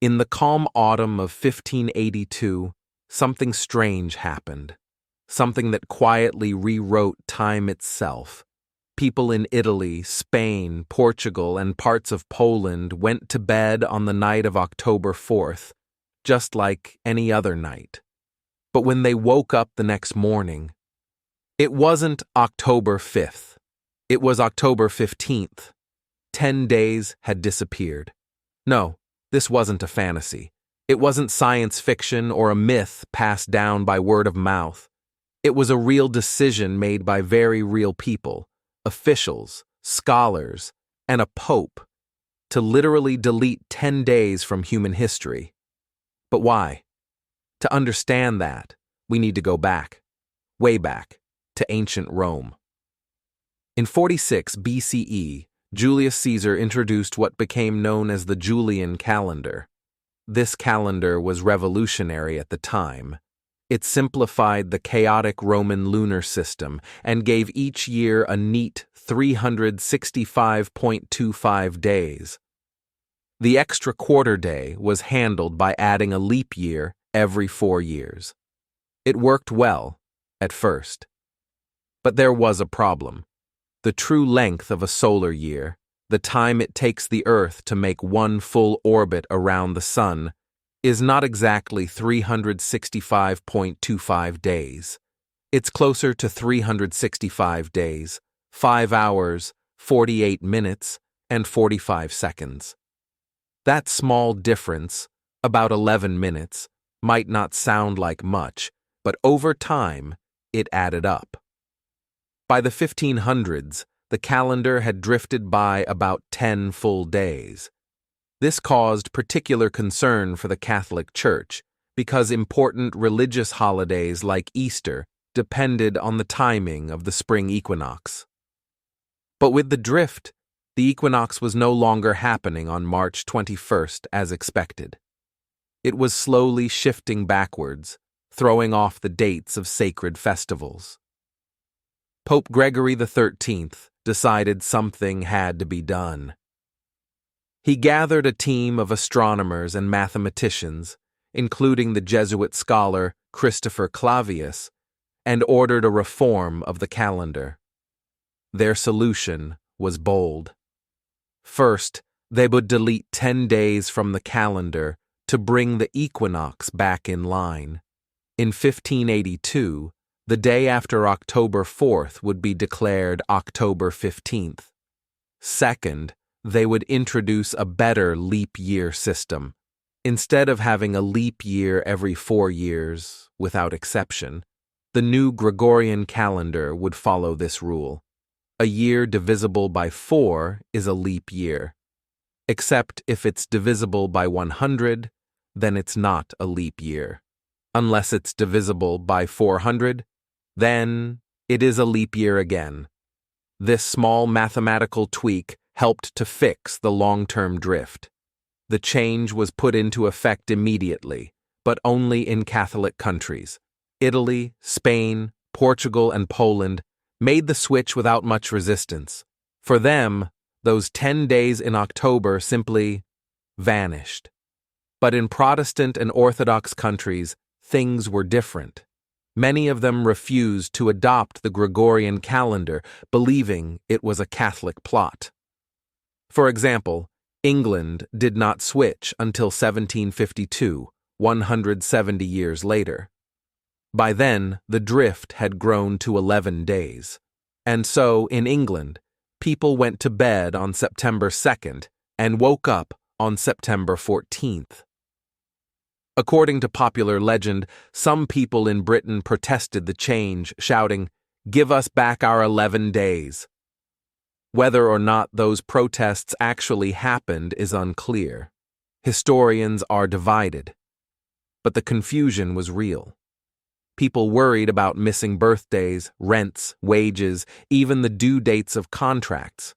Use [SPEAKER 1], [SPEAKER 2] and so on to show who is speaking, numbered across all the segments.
[SPEAKER 1] In the calm autumn of 1582, something strange happened. Something that quietly rewrote time itself. People in Italy, Spain, Portugal, and parts of Poland went to bed on the night of October 4th, just like any other night. But when they woke up the next morning, it wasn't October 5th. It was October 15th. 10 days had disappeared. No, this wasn't a fantasy. It wasn't science fiction or a myth passed down by word of mouth. It was a real decision made by very real people, officials, scholars, and a pope, to literally delete 10 days from human history. But why? To understand that, we need to go back, way back, to ancient Rome. In 46 BCE, Julius Caesar introduced what became known as the Julian Calendar. This calendar was revolutionary at the time. It simplified the chaotic Roman lunar system and gave each year a neat 365.25 days. The extra quarter day was handled by adding a leap year every 4 years. It worked well, at first. But there was a problem. The true length of a solar year, the time it takes the Earth to make one full orbit around the Sun, is not exactly 365.25 days. It's closer to 365 days, 5 hours, 48 minutes, and 45 seconds. That small difference, about 11 minutes, might not sound like much, but over time, it added up. By the 1500s, the calendar had drifted by about 10 full days. This caused particular concern for the Catholic Church because important religious holidays like Easter depended on the timing of the spring equinox. But with the drift, the equinox was no longer happening on March 21st as expected. It was slowly shifting backwards, throwing off the dates of sacred festivals. Pope Gregory XIII decided something had to be done. He gathered a team of astronomers and mathematicians, including the Jesuit scholar Christopher Clavius, and ordered a reform of the calendar. Their solution was bold. First, they would delete 10 days from the calendar to bring the equinox back in line. In 1582, the day after October 4th would be declared October 15th. Second, they would introduce a better leap year system. Instead of having a leap year every 4 years, without exception, the new Gregorian calendar would follow this rule. A year divisible by 4 is a leap year. Except if it's divisible by 100, then it's not a leap year. Unless it's divisible by 400, then it is a leap year again. This small mathematical tweak helped to fix the long-term drift. The change was put into effect immediately, but only in Catholic countries. Italy, Spain, Portugal, and Poland made the switch without much resistance. For them, those 10 days in October simply vanished. But in Protestant and Orthodox countries, things were different. Many of them refused to adopt the Gregorian calendar, believing it was a Catholic plot. For example, England did not switch until 1752, 170 years later. By then, the drift had grown to 11 days. And so, in England, people went to bed on September 2nd and woke up on September 14th. According to popular legend, some people in Britain protested the change, shouting, "Give us back our 11 days." Whether or not those protests actually happened is unclear. Historians are divided. But the confusion was real. People worried about missing birthdays, rents, wages, even the due dates of contracts.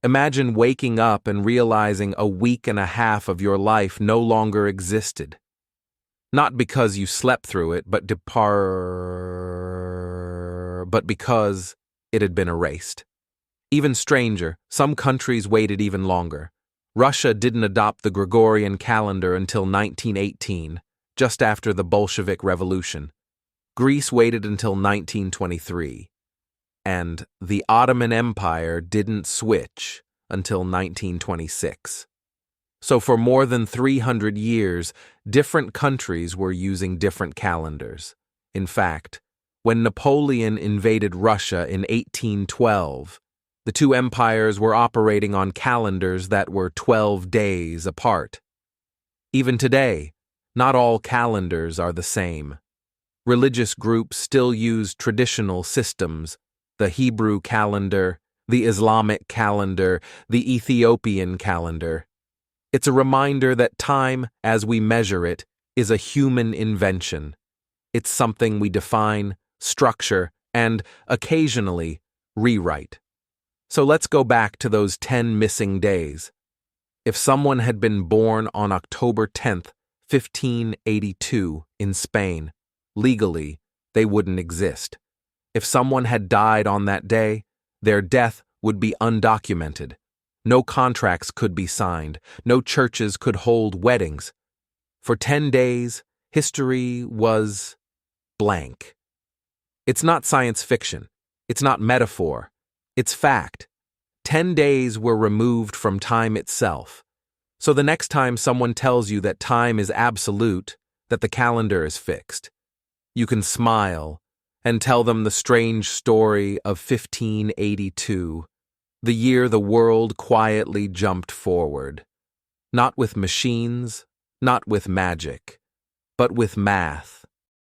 [SPEAKER 1] Imagine waking up and realizing a week and a half of your life no longer existed. Not because you slept through it, but because it had been erased. Even stranger, some countries waited even longer. Russia didn't adopt the Gregorian calendar until 1918, just after the Bolshevik Revolution. Greece waited until 1923. And the Ottoman Empire didn't switch until 1926. So for more than 300 years, different countries were using different calendars. In fact, when Napoleon invaded Russia in 1812, the two empires were operating on calendars that were 12 days apart. Even today, not all calendars are the same. Religious groups still use traditional systems: the Hebrew calendar, the Islamic calendar, the Ethiopian calendar. It's a reminder that time, as we measure it, is a human invention. It's something we define, structure, and, occasionally, rewrite. So let's go back to those 10 missing days. If someone had been born on October 10th, 1582, in Spain, legally, they wouldn't exist. If someone had died on that day, their death would be undocumented. No contracts could be signed. No churches could hold weddings. For 10 days, history was blank. It's not science fiction. It's not metaphor. It's fact. 10 days were removed from time itself. So the next time someone tells you that time is absolute, that the calendar is fixed, you can smile and tell them the strange story of 1582, the year the world quietly jumped forward. Not with machines, not with magic, but with math,